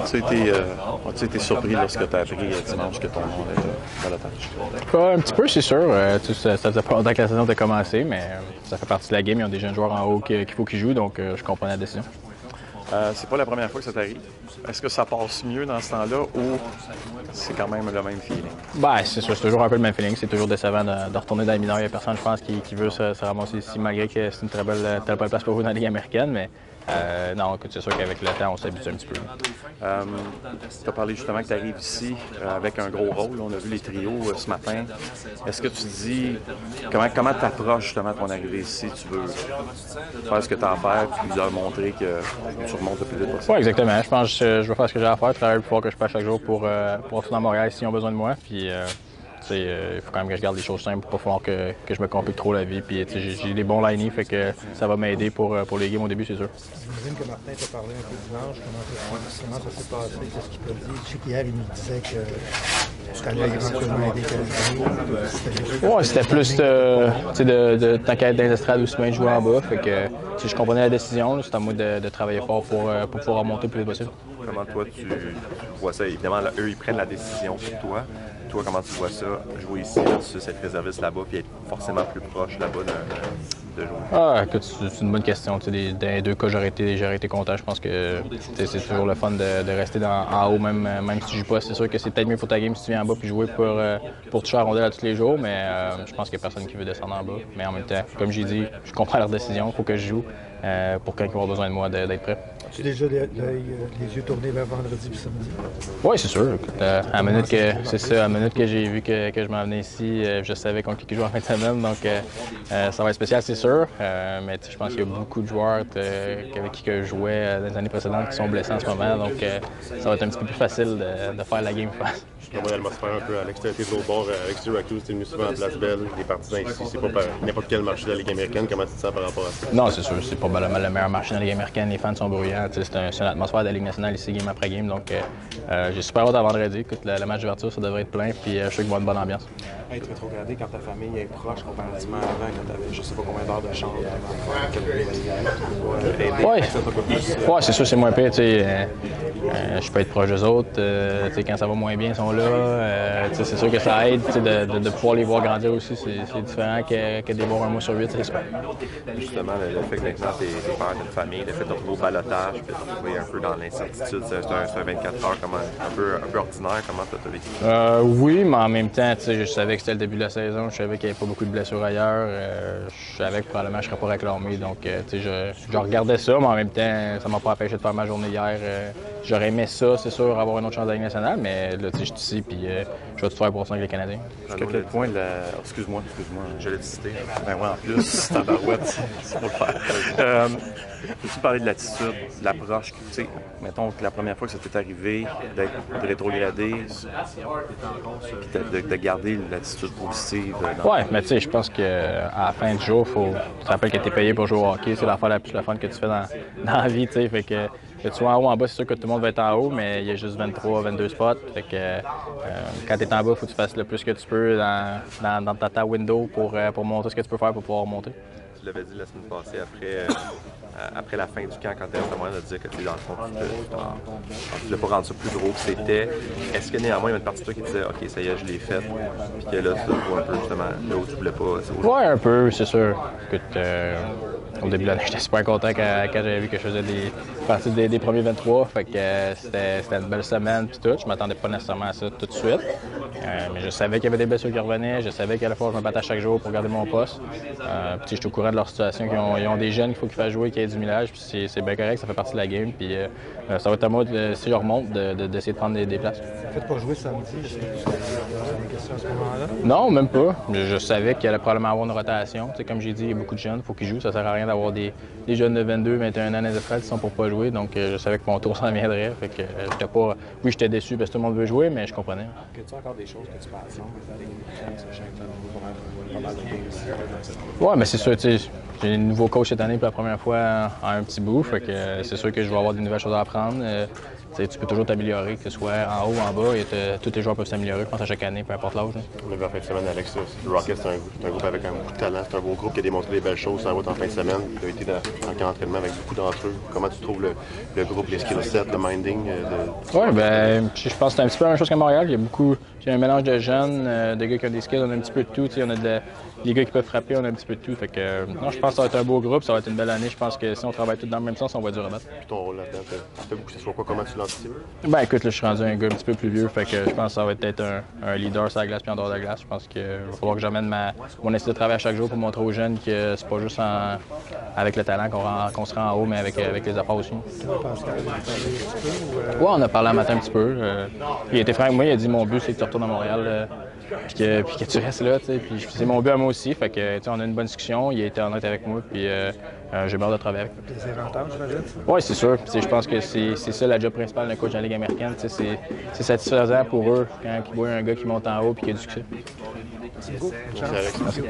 As-tu été surpris lorsque tu as appris dimanche que ton nom est dans la tâche? Un petit peu, c'est sûr. Ça faisait pas longtemps que la saison a commencé, mais ça fait partie de la game. Ils ont des jeunes joueurs en haut qu'il faut qu'ils jouent, donc je comprends la décision. C'est pas la première fois que ça t'arrive. Est-ce que ça passe mieux dans ce temps-là ou c'est quand même le même feeling? Ben, c'est sûr, c'est toujours un peu le même feeling. C'est toujours décevant de retourner dans les mineurs. Il n'y a personne, je pense, qui veut se ramasser ici, malgré que c'est une très belle place pour vous dans la Ligue américaine. Mais non, c'est sûr qu'avec le temps, on s'habitue un petit peu. Tu as parlé justement que tu arrives ici avec un gros rôle. On a vu les trios ce matin. Est-ce que tu te dis comment tu approches justement ton arrivée ici? Tu veux faire ce que tu as à faire puis leur montrer que tu remontes le plus vite possible? Oui, exactement. Je pense que je veux faire ce que j'ai à faire, travailler le plus fort que je peux chaque jour pour retourner à Montréal s'ils ont besoin de moi. Puis, il faut quand même que je garde les choses simples, pas falloir que je me complique trop la vie. Puis, j'ai des bons line fait que ça va m'aider pour les games au début, c'est sûr. J'imagine que Martin t'a parlé un peu dimanche. Comment ça s'est passé? Qu'est-ce qu'il t'a dit? Je sais qu'hier, il nous disait que tu allais éventuellement aider quelqu'un. Oui, c'était plus de tant qu'à être dans les estrades aussi bien de jouer en bas. Fait que je comprenais la décision. C'était à moi de travailler fort pour pouvoir remonter le plus vite possible. Comment toi, tu vois ça? Évidemment, là, eux, ils prennent la décision pour toi. Toi, comment tu vois ça? Jouer ici versus être réserviste là-bas puis être forcément plus proche là-bas de jouer? Ah, écoute, c'est une bonne question. Dans les deux cas, j'aurais été content. Je pense que c'est toujours le fun de rester en haut, même si tu joues pas. C'est sûr que c'est peut-être mieux pour ta game si tu viens en bas puis jouer pour toucher la rondelle à tous les jours, mais je pense qu'il n'y a personne qui veut descendre en bas. Mais en même temps, comme j'ai dit, je comprends leur décision. Il faut que je joue pour quand ils vont avoir besoin de moi d'être prêt. As-tu déjà les yeux tournés vers vendredi et samedi? Oui, c'est sûr. Écoute, à la minute que j'ai vu que je m'en venais ici, je savais contre qui jouer en fin de semaine, donc ça va être spécial, c'est sûr. Mais je pense qu'il y a beaucoup de joueurs avec qui je jouais dans les années précédentes qui sont blessés en ce moment, donc ça va être un petit peu plus facile de faire la game face. Comment l'atmosphère un peu à l'extérieur des autres bords, avec Syracuse, tu es venu souvent à Place Belle, les partisans ici, c'est pas n'importe quel marché de la Ligue américaine, comment tu te sens par rapport à ça? Non, c'est sûr, c'est probablement le meilleur marché de la Ligue américaine, les fans sont bruyants, c'est une atmosphère de la Ligue nationale ici, game après game, donc j'ai super hâte à vendredi. Écoute, le match d'ouverture, ça devrait être plein, puis je sais qu'il va y avoir une bonne ambiance. Être rétrogradé quand ta famille est proche comparativement avant, quand tu avais je sais pas combien d'heures de chambre Oui, c'est sûr, c'est moins pire. Je peux être proche d'eux autres. Quand ça va moins bien, ils sont là. C'est sûr que ça aide de pouvoir les voir grandir aussi. C'est différent que de les voir un mois sur 8, c'est super. Justement, le fait que maintenant tu es père d'une famille, le fait de retrouver au balotage, puis de te retrouver un peu dans l'incertitude, c'est un 24 heures un peu ordinaire. Comment tu as vécu? Oui, mais en même temps, je savais que c'était le début de la saison. Je savais qu'il n'y avait pas beaucoup de blessures ailleurs. Je savais que probablement je ne serais pas réclamé. Donc, je regardais ça, mais en même temps, ça ne m'a pas empêché de faire ma journée hier. J'aurais aimé ça, c'est sûr, avoir une autre chance de la Ligue nationale, mais là, je suis ici, puis je vais tout faire pour ça avec les Canadiens. Jusqu'à quel point Excuse-moi, je l'ai cité. Ben ouais, en plus, tabarouette, c'est pour le faire. Peux-tu parler de l'attitude, de l'approche, tu sais, mettons que la première fois que ça t'est arrivé, d'être rétrogradé, puis de garder l'attitude positive? Oui, mais tu sais, je pense qu'à la fin du jour, tu te rappelles que tu es payé pour jouer au hockey, c'est l'affaire la plus fun que tu fais dans la vie, tu sais, fait que tu sois en haut, en bas, c'est sûr que tout le monde va être en haut, mais il y a juste 23, 22 spots, fait que quand tu es en bas, il faut que tu fasses le plus que tu peux dans ta window pour montrer ce que tu peux faire pour pouvoir remonter. Tu l'avais dit la semaine passée après la fin du camp, quand tu es moyen de dire que tu dans le fond, tu ne voulais pas rendre ça plus gros que c'était. Est-ce que néanmoins, il y a une partie de toi qui disait OK, ça y est, je l'ai fait, puis que là, tu vois un peu justement là où tu voulais pas. Oui, un peu, c'est sûr. Écoute, au début de l'année, j'étais super content quand j'avais vu que je faisais partie des premiers 23. Fait que c'était une belle semaine puis tout. Je m'attendais pas nécessairement à ça tout de suite. Mais je savais qu'il y avait des blessures qui revenaient. Je savais qu'à la fois, je me battais chaque jour pour garder mon poste. Puis je suis au courant de leur situation. Ils ont des jeunes qu'il faut qu'ils fassent jouer, qui aient du millage. Puis c'est bien correct, ça fait partie de la game. Puis ça va être à moi, si je remonte, d'essayer de prendre des places. Faites pas jouer samedi, est-ce que tu as des questions à ce moment-là? Non, même pas. Je savais qu'il allait probablement avoir une rotation. Tu sais, comme j'ai dit, il y a beaucoup de jeunes, il faut qu'ils jouent. Ça sert à rien d'avoir des jeunes de 22, 21 ans des estrades qui sont pour pas jouer. Donc je savais que mon tour s'en viendrait. Fait que j'étais pas. Oui, j'étais déçu parce que tout le monde veut jouer, mais je comprenais. As-tu encore des choses que tu peux attendre avec les pas mal de games? Oui, mais c'est sûr, tu sais. J'ai un nouveau coach cette année pour la première fois en un petit bout. Fait que c'est sûr que je vais avoir des nouvelles choses à apprendre. tu peux toujours t'améliorer, que ce soit en haut ou en bas. Tous les joueurs peuvent s'améliorer, je pense, à chaque année, peu importe l'âge. On a vu en fin de semaine, Alex, le Rocket, c'est un groupe avec beaucoup de talent. C'est un beau groupe qui a démontré des belles choses sur la route en fin de semaine. Tu as été en camp d'entraînement avec beaucoup d'entre eux. Comment tu trouves le groupe, les skill sets, le minding? Oui, ben, je pense que c'est un petit peu la même chose qu'à Montréal. Il y a un mélange de jeunes, de gars qui ont des skills, on a un petit peu de tout. On a des gars qui peuvent frapper, on a un petit peu de tout. Fait que, non, je pense que ça va être un beau groupe, ça va être une belle année. Je pense que si on travaille tous dans le même sens, on va dur à battre. Puis ton rôle là-dedans, t'as beaucoup que ce soit quoi? Comment tu l'anticipes? Ben écoute, là, je suis rendu un gars un petit peu plus vieux, fait que je pense que ça va être un leader sur la glace puis en dehors de la glace. Je pense qu'il va falloir que j'amène mon essai de travail à chaque jour pour montrer aux jeunes que c'est pas juste avec le talent qu'on se rend en haut, mais avec les efforts aussi. Pascal, on a parlé un petit peu? Ouais, on a parlé un matin un petit peu. Il a été franc avec moi, il a dit mon but c'est que tu retournes à Montréal. Puis que tu restes là, tu sais. Puis c'est mon but à moi aussi. Fait que, tu sais, on a une bonne discussion. Il a été honnête avec moi. Puis j'ai hâte de travailler avec lui. Plaisir d'entendre, j'imagine. Oui, c'est sûr. Puis, je pense que c'est ça la job principale d'un coach dans la Ligue américaine. C'est satisfaisant pour eux quand ils voient un gars qui monte en haut et qui a du succès. Merci beaucoup. Merci, Alex. Merci.